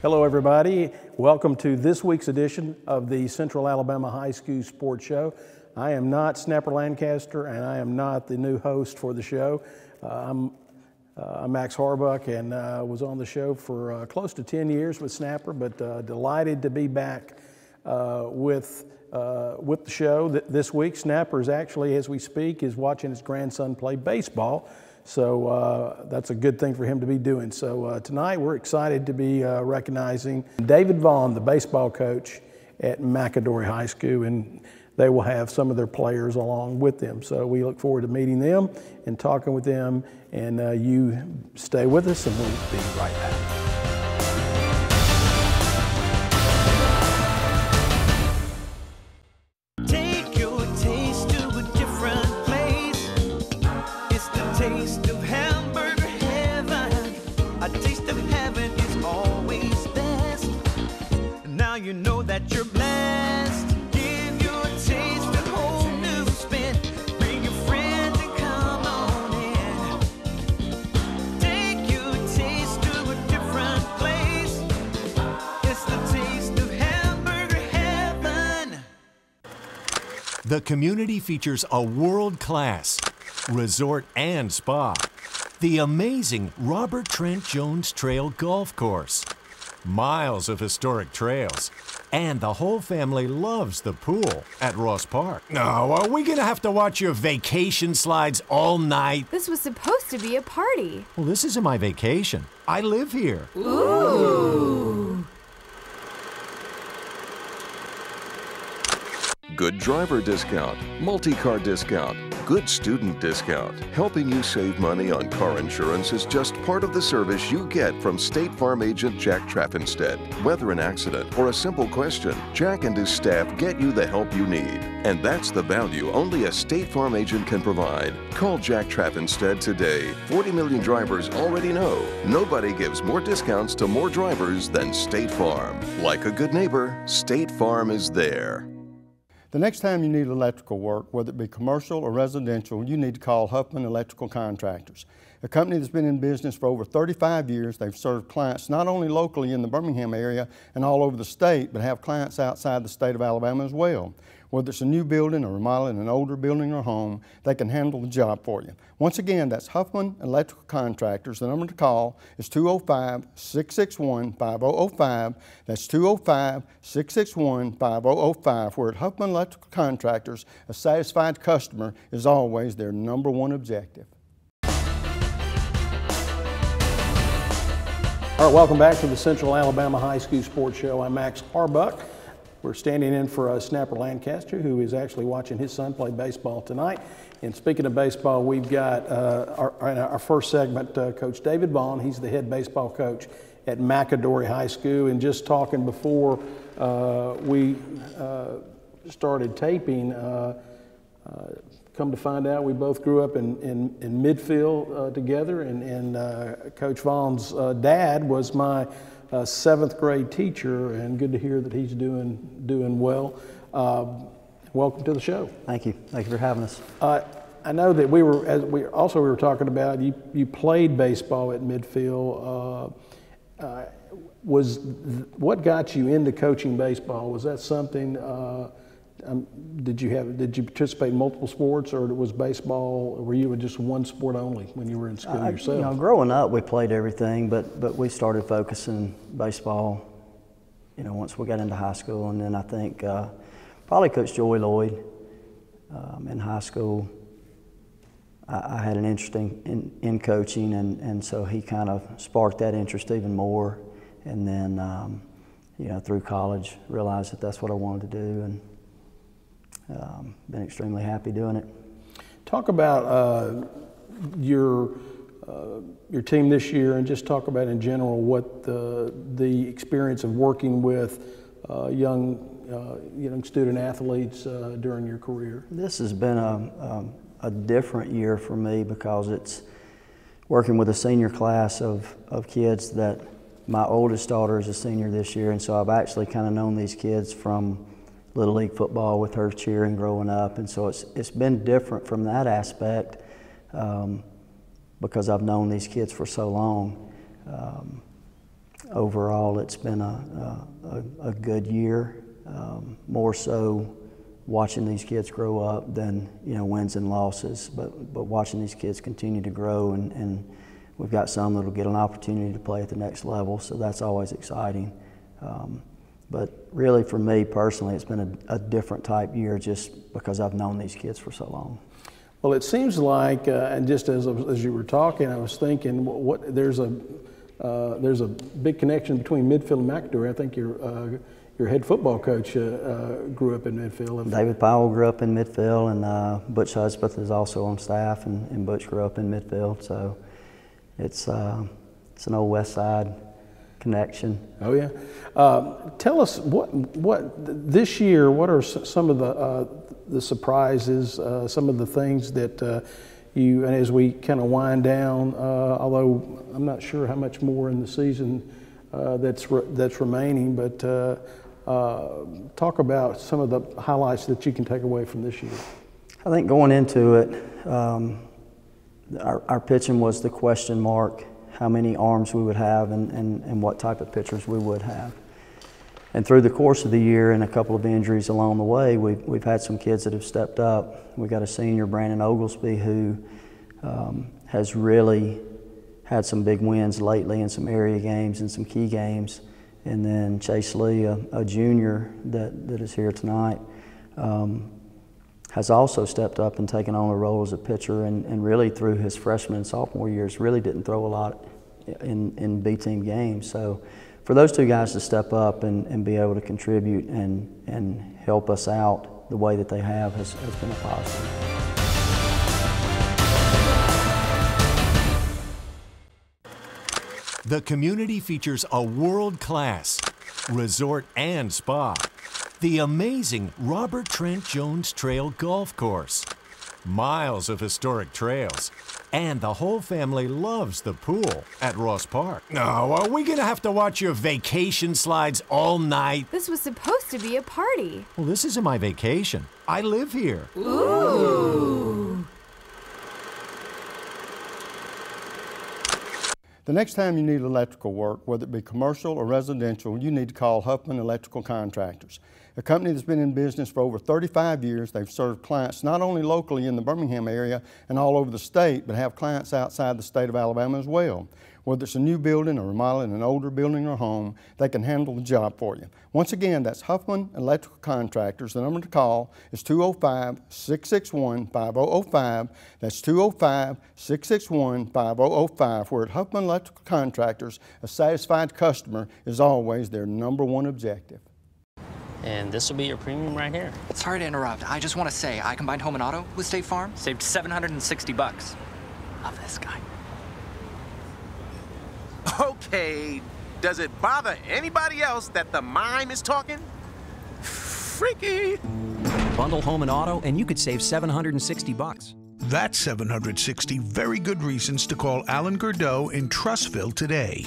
Hello everybody, welcome to this week's edition of the Central Alabama High School Sports Show. I am not Snapper Lancaster and I am not the new host for the show. I'm Max Harbuck and was on the show for close to 10 years with Snapper, but delighted to be back with the show. This week, Snapper is actually, as we speak, is watching his grandson play baseball. So that's a good thing for him to be doing. So tonight we're excited to be recognizing David Vaughn, the baseball coach at McAdory High School, and they will have some of their players along with them. So we look forward to meeting them and talking with them, and you stay with us and we'll be right back. You know that you're blessed. Give your taste a whole new spin. Bring your friends and come on in. Take your taste to a different place. It's the taste of hamburger heaven. The community features a world-class resort and spa. The amazing Robert Trent Jones Trail Golf Course. Miles of historic trails, and the whole family loves the pool at Ross Park. No, are we gonna have to watch your vacation slides all night? This was supposed to be a party. Well, this isn't my vacation. I live here. Ooh. Good driver discount, multi-car discount, good student discount. Helping you save money on car insurance is just part of the service you get from State Farm agent Jack Traffinstead. Whether an accident or a simple question, Jack and his staff get you the help you need. And that's the value only a State Farm agent can provide. Call Jack Traffinstead today. 40 million drivers already know nobody gives more discounts to more drivers than State Farm. Like a good neighbor, State Farm is there. The next time you need electrical work, whether it be commercial or residential, you need to call Huffman Electrical Contractors. A company that's been in business for over 35 years. They've served clients not only locally in the Birmingham area and all over the state, but have clients outside the state of Alabama as well. Whether it's a new building or remodeling an older building or home, they can handle the job for you. Once again, that's Huffman Electrical Contractors. The number to call is 205-661-5005. That's 205-661-5005. Where at Huffman Electrical Contractors, a satisfied customer is always their #1 objective. All right, welcome back to the Central Alabama High School Sports Show. I'm Max Harbuck. We're standing in for Snapper Lancaster, who is actually watching his son play baseball tonight. And speaking of baseball, we've got our first segment, Coach David Vaughn. He's the head baseball coach at McAdory High School. And just talking before we started taping, come to find out we both grew up in Midfield together. And Coach Vaughn's dad was my 7th grade teacher, and good to hear that he's doing well. Welcome to the show. Thank you. Thank you for having us. I know that we were talking about you played baseball at Midfield. What got you into coaching baseball? Was that something? Did you participate in multiple sports, or was baseball? Were you just one sport only when you were in school yourself? You know, growing up, we played everything, but we started focusing baseball. You know, once we got into high school, and then I think probably Coach Joey Lloyd in high school. I had an interest in coaching, and so he kind of sparked that interest even more. And then, you know, through college, realized that that's what I wanted to do, and been extremely happy doing it. Talk about your team this year, and just talk about in general what the experience of working with young student athletes during your career. This has been a different year for me because it's working with a senior class of kids that my oldest daughter is a senior this year, and so I've actually kind of known these kids from Little League football with her cheering growing up, and so it's been different from that aspect because I've known these kids for so long. overall, it's been a good year. More so watching these kids grow up than wins and losses, but watching these kids continue to grow, and we've got some that'll get an opportunity to play at the next level, so that's always exciting. But really, for me personally, it's been a different type year just because I've known these kids for so long. Well, it seems like, and just as you were talking, I was thinking, there's a big connection between Midfield and McAdory. I think your head football coach grew up in Midfield. David Powell grew up in Midfield, and Butch Hudspeth is also on staff, and Butch grew up in Midfield. So it's an old West Side connection. Oh yeah. Tell us what this year. What are some of the surprises? Some of the things that you, and as we kind of wind down, although I'm not sure how much more in the season that's remaining, but talk about some of the highlights that you can take away from this year. I think going into it, our pitching was the question mark. How many arms we would have and what type of pitchers we would have. And through the course of the year and a couple of injuries along the way, we've had some kids that have stepped up. We got a senior, Brandon Oglesby, who has really had some big wins lately in some area games and some key games. And then Chase Lee, a junior that is here tonight, has also stepped up and taken on a role as a pitcher, and really through his freshman and sophomore years really didn't throw a lot in B-team games. So for those two guys to step up and be able to contribute and help us out the way that they have has been a positive. The community features a world-class resort and spa. The amazing Robert Trent Jones Trail Golf Course. Miles of historic trails. And the whole family loves the pool at Ross Park. Now, are we gonna have to watch your vacation slides all night? This was supposed to be a party. Well, this isn't my vacation. I live here. Ooh. The next time you need electrical work, whether it be commercial or residential, you need to call Huffman Electrical Contractors. A company that's been in business for over 35 years. They've served clients not only locally in the Birmingham area and all over the state, but have clients outside the state of Alabama as well. Whether it's a new building or remodeling an older building or home, they can handle the job for you. Once again, that's Huffman Electrical Contractors. The number to call is 205-661-5005. That's 205-661-5005. Where at Huffman Electrical Contractors, a satisfied customer is always their #1 objective. And this will be your premium right here. Sorry to interrupt. I just want to say, I combined home and auto with State Farm. Saved $760. Love this guy. Okay, does it bother anybody else that the mime is talking? Freaky. Bundle home and auto, and you could save $760. That's 760 very good reasons to call Alan Gurdeau in Trussville today.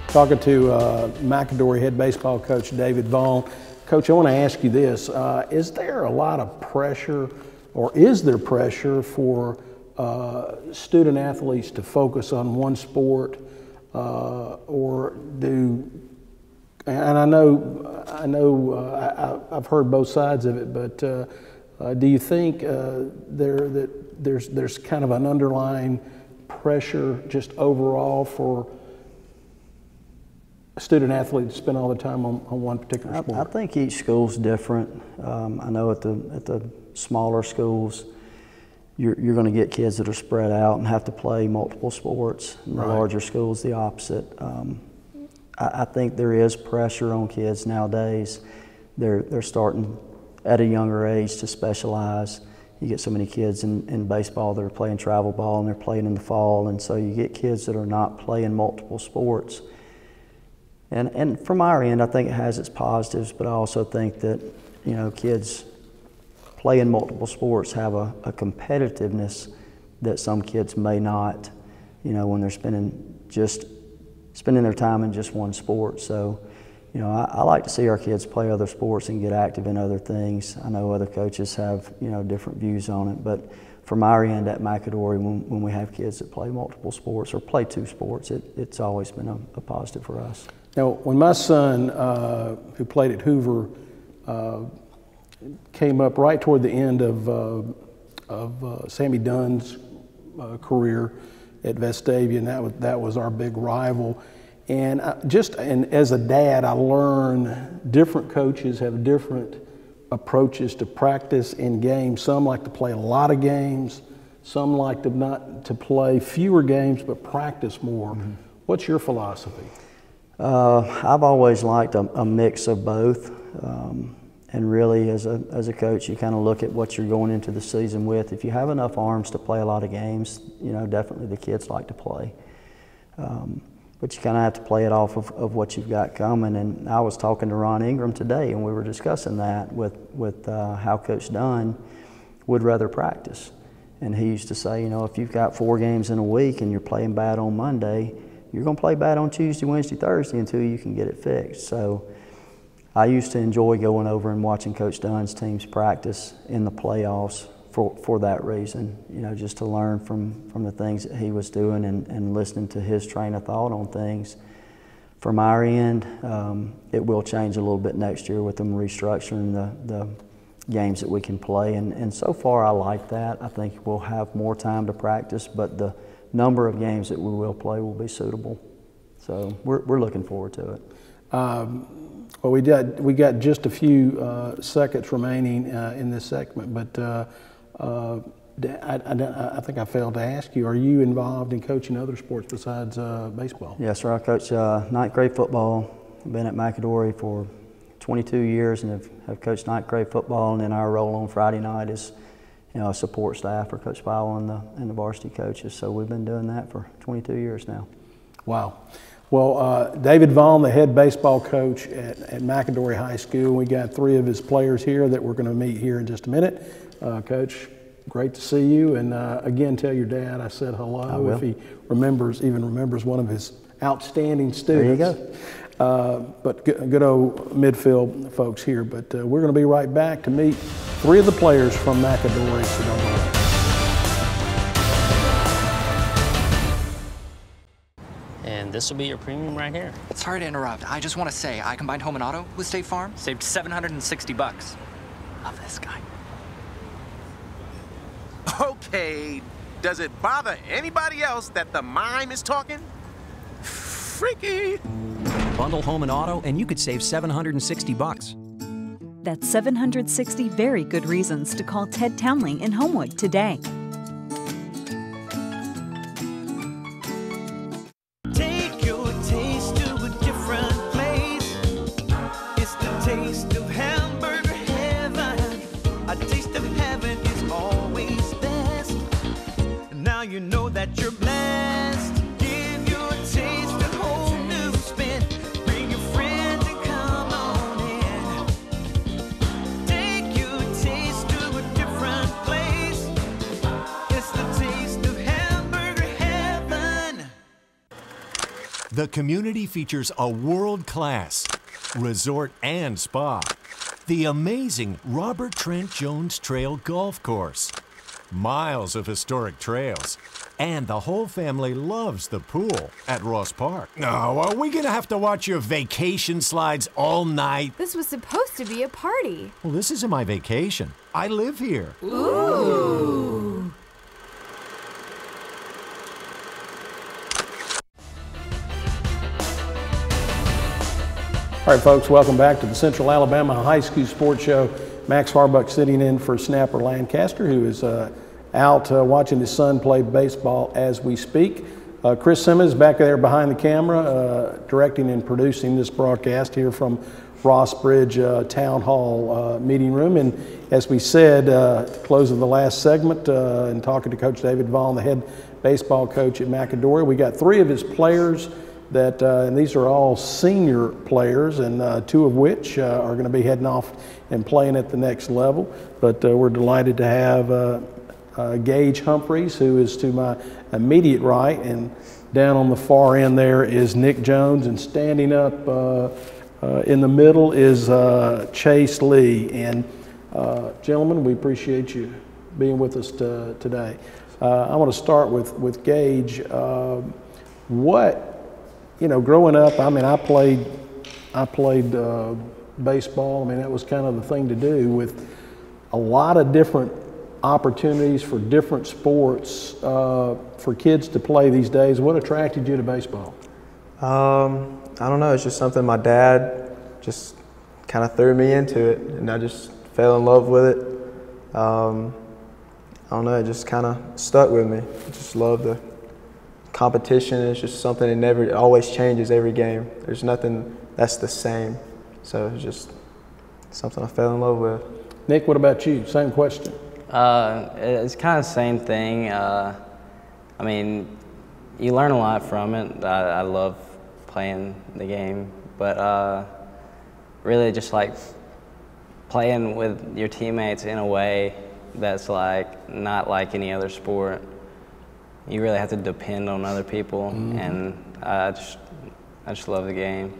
Talking to McAdory head baseball coach David Vaughn. Coach, I want to ask you this. Is there a lot of pressure, or is there pressure for student athletes to focus on one sport, or do, and I've heard both sides of it, but do you think there's kind of an underlying pressure just overall for a student athlete to spend all the time on one particular sport? I think each school's different. I know at the smaller schools, you're going to get kids that are spread out and have to play multiple sports. In the larger schools, the opposite. I think there is pressure on kids nowadays. They're starting at a younger age to specialize. You get so many kids in baseball that are playing travel ball and they're playing in the fall, and so you get kids that are not playing multiple sports. And from our end, I think it has its positives, but I also think that, kids playing multiple sports have a competitiveness that some kids may not, when they're spending their time in just one sport. So, you know, I like to see our kids play other sports and get active in other things. I know other coaches have, you know, different views on it, but from our end at McAdory, when we have kids that play multiple sports or play 2 sports, it's always been a positive for us. Now, when my son, who played at Hoover, came up right toward the end of Sammy Dunn's career at Vestavia, and that was our big rival. And as a dad, I learned different coaches have different approaches to practice in games. Some like to play a lot of games. Some like to play fewer games but practice more. Mm-hmm. What's your philosophy? I've always liked a mix of both. And really, as a coach, you kind of look at what you're going into the season with. If you have enough arms to play a lot of games, you know, definitely the kids like to play. But you kind of have to play it off of what you've got coming. And I was talking to Ron Ingram today, and we were discussing that with how Coach Dunn would rather practice. And he used to say, you know, if you've got 4 games in a week and you're playing bad on Monday, you're going to play bad on Tuesday, Wednesday, Thursday until you can get it fixed. So I used to enjoy going over and watching Coach Dunn's teams practice in the playoffs for that reason, you know, just to learn from the things that he was doing and listening to his train of thought on things. From our end, it will change a little bit next year with them restructuring the games that we can play, and so far I like that. I think we'll have more time to practice, but the number of games that we will play will be suitable. So we're looking forward to it. Well, we got just a few seconds remaining in this segment, but I think I failed to ask you, are you involved in coaching other sports besides baseball? Yes, sir. I coach 9th grade football. I've been at McAdory for 22 years and have coached 9th grade football, and then our role on Friday night is, you know, support staff for Coach Powell and the varsity coaches. So we've been doing that for 22 years now. Wow. Well, David Vaughn, the head baseball coach at McAdory High School. We got 3 of his players here that we're going to meet here in just a minute. Coach, great to see you. And again, tell your dad I said hello if he even remembers one of his outstanding students. There you go. But good old midfield folks here. But we're going to be right back to meet 3 of the players from McAdory. So don't go away. And this will be your premium right here. Sorry to interrupt. I just want to say I combined home and auto with State Farm. Saved $760. Love this guy. Okay, does it bother anybody else that the mime is talking? Freaky. Bundle home and auto, and you could save $760. That's 760 very good reasons to call Ted Townley in Homewood today. Take your taste to a different place. It's the taste of hamburger heaven. A taste of heaven is always best. Now you know that you're blessed. Give your taste a whole new spin. Bring your friends and come on in. Take your taste to a different place. It's the taste of hamburger heaven. The community features a world-class resort and spa. The amazing Robert Trent Jones Trail Golf Course. Miles of historic trails. And the whole family loves the pool at Ross Park. No, are we gonna have to watch your vacation slides all night? This was supposed to be a party. Well, this isn't my vacation. I live here. Ooh. All right, folks, welcome back to the Central Alabama High School Sports Show. Max Harbuck sitting in for Snapper Lancaster, who is out watching his son play baseball as we speak. Chris Simmons back there behind the camera, directing and producing this broadcast here from Ross Bridge Town Hall meeting room. And as we said, at the close of the last segment, and talking to Coach David Vaughn, the head baseball coach at McAdory, we got 3 of his players that, and these are all senior players, and 2 of which are going to be heading off and playing at the next level. But we're delighted to have Gage Humphreys, who is to my immediate right, and down on the far end there is Nick Jones, and standing up In the middle is Chase Lee. And gentlemen, we appreciate you being with us today. I want to start with Gage. Growing up, I mean, I played baseball. I mean, that was kind of the thing to do, with a lot of different opportunities for different sports for kids to play these days. What attracted you to baseball? I don't know. It's just something my dad just kind of threw me into it, and I just fell in love with it. I don't know. It just kind of stuck with me. I just love the competition. It's just something that it always changes every game. There's nothing that's the same. So it's just something I fell in love with. Nick, what about you? Same question. It's kind of the same thing. I mean, you learn a lot from it. I love playing the game, but really just like playing with your teammates in a way that's like not like any other sport. You really have to depend on other people, and I just love the game.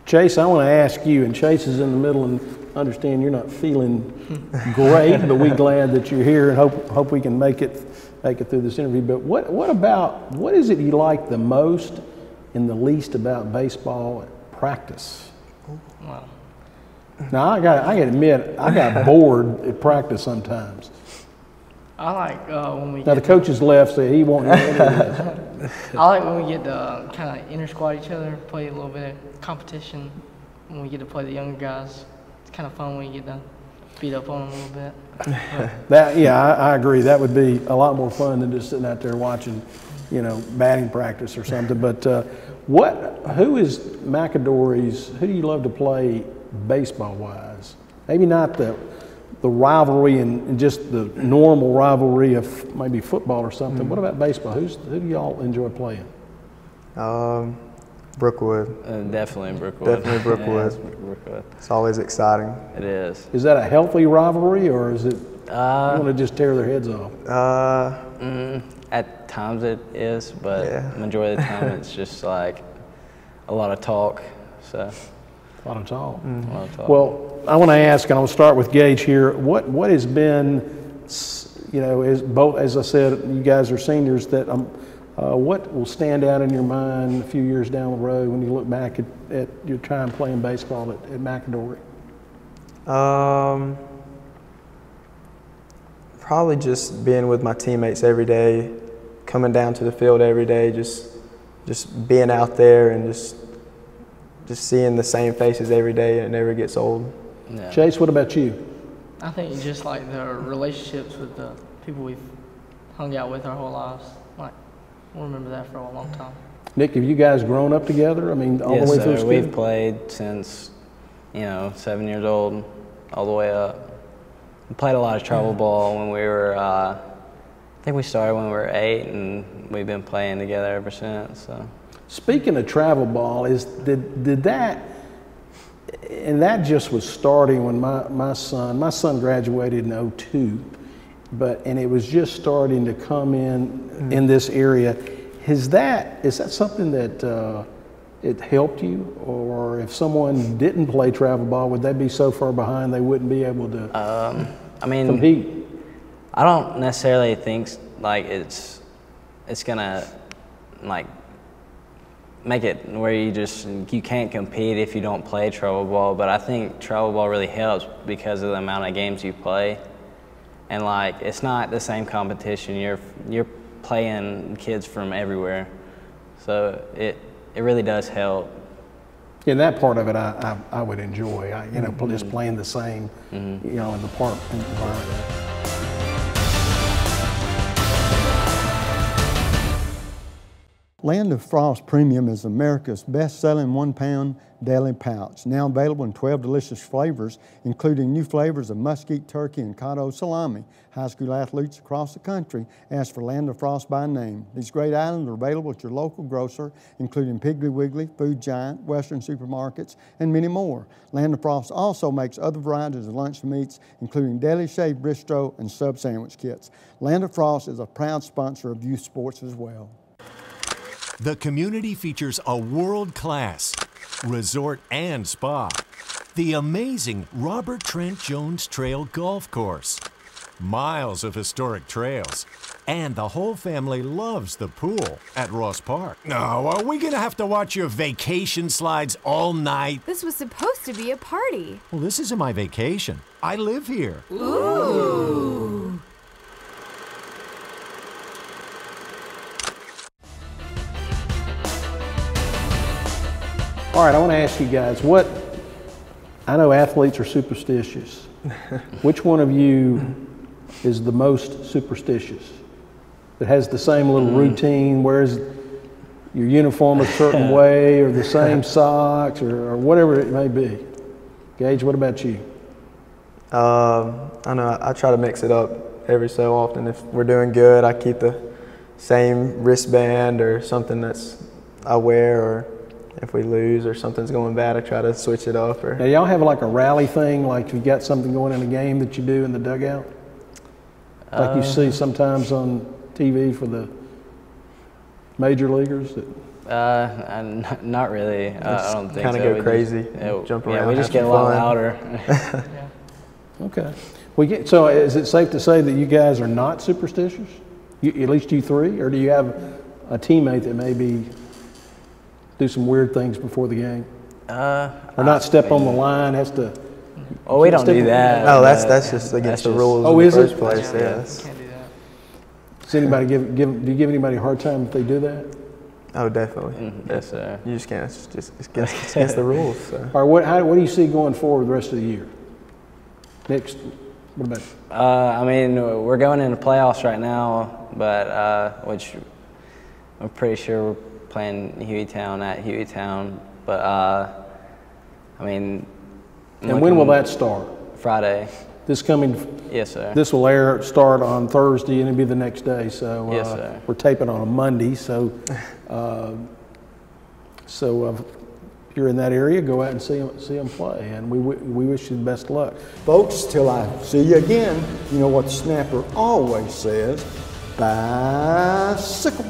Chase, I want to ask you, and Chase is in the middle, and understand you're not feeling great, but we're glad that you're here, and hope we can make it through this interview. But what is it you like the most and the least about baseball at practice? Wow. Now I got to admit, I got bored at practice sometimes. I like when we. Now the coach has left, so he won't. I like when we get to kind of inter-squad each other, play a little bit of competition. When we get to play the younger guys, it's kind of fun when you get to beat up on them a little bit. I agree. That would be a lot more fun than just sitting out there watching, batting practice or something. But who is McAdory's? Who do you love to play baseball-wise? Maybe not the rivalry and just the normal rivalry of maybe football or something. What about baseball? Who do y'all enjoy playing? Brookwood. Definitely Brookwood. Definitely Brookwood. Yeah, Brookwood. It's always exciting. It is. Is that a healthy rivalry, or is it you want to just tear their heads off? At times it is, but the majority of the time it's just like a lot of talk. So. A lot of talk. A lot of talk. Well, I want to ask, and I'll start with Gage here. What has been, as I said, you guys are seniors. That what will stand out in your mind a few years down the road when you look back at your time playing baseball at McAdory? Probably just being with my teammates every day, coming down to the field every day, just being out there and just seeing the same faces every day, and it never gets old. Yeah. Chase, what about you? I think just like the relationships with the people we've hung out with our whole lives. Like, we'll remember that for a long time. Nick, have you guys grown up together? I mean, all the way through school? We've played since, 7 years old, all the way up. We played a lot of travel ball when we were, I think we started when we were 8, and we've been playing together ever since. So. Speaking of travel ball, did that, and that just was starting when my son graduated in 2002, and it was just starting to come in this area. Is that something that it helped you, or if someone didn't play travel ball, would they be so far behind they wouldn't be able to compete? I don't necessarily think like it's gonna like make it where you can't compete if you don't play travel ball, but I think travel ball really helps because of the amount of games you play, and like it's not the same competition. You're playing kids from everywhere, so it really does help. In that part of it, I would enjoy. Just playing the same, in the park environment. Land of Frost Premium is America's best-selling 1-pound deli pouch, now available in 12 delicious flavors, including new flavors of mesquite turkey and cotto salami. High school athletes across the country ask for Land of Frost by name. These great items are available at your local grocer, including Piggly Wiggly, Food Giant, Western supermarkets, and many more. Land of Frost also makes other varieties of lunch meats, including deli shaved bistro and sub sandwich kits. Land of Frost is a proud sponsor of youth sports as well. The community features a world-class, resort and spa. The amazing Robert Trent Jones Trail Golf Course. Miles of historic trails. And the whole family loves the pool at Ross Park. No, are we gonna have to watch your vacation slides all night? This was supposed to be a party. Well, this isn't my vacation. I live here. Ooh. All right, I want to ask you guys, I know athletes are superstitious. Which one of you is the most superstitious? That has the same little routine, wears your uniform a certain way, or the same socks, or whatever it may be. Gage, what about you? I know I try to mix it up every so often. If we're doing good, I keep the same wristband or something that's I wear, or if we lose or something's going bad, I try to switch it up. Now, y'all have like a rally thing, like you got something going in a game that you do in the dugout? Like you see sometimes on TV for the major leaguers? Not really. I don't think so. Kind of go crazy, jump around. Yeah, we just get a lot louder. Okay. So is it safe to say that you guys are not superstitious? At least you three? Or do you have a teammate that maybe do some weird things before the game? Or not step on the line, has to... Oh, we don't do that. No, that's just against the rules in the first place. Yeah. Does anybody do you give anybody a hard time if they do that? Oh, definitely. Yes, sir. You just can't. It's against the rules. So. All right. What do you see going forward the rest of the year? Next, what about you? I mean, we're going into playoffs right now, but which I'm pretty sure we're playing Hueytown at Hueytown. But I mean. And when will that start? Friday. This coming? Yes, sir. This will start on Thursday, and it'll be the next day. So yes, sir. We're taping on a Monday. So, if you're in that area, go out and see them play, and we wish you the best of luck, folks. Till I see you again, you know what the snapper always says: bicycle.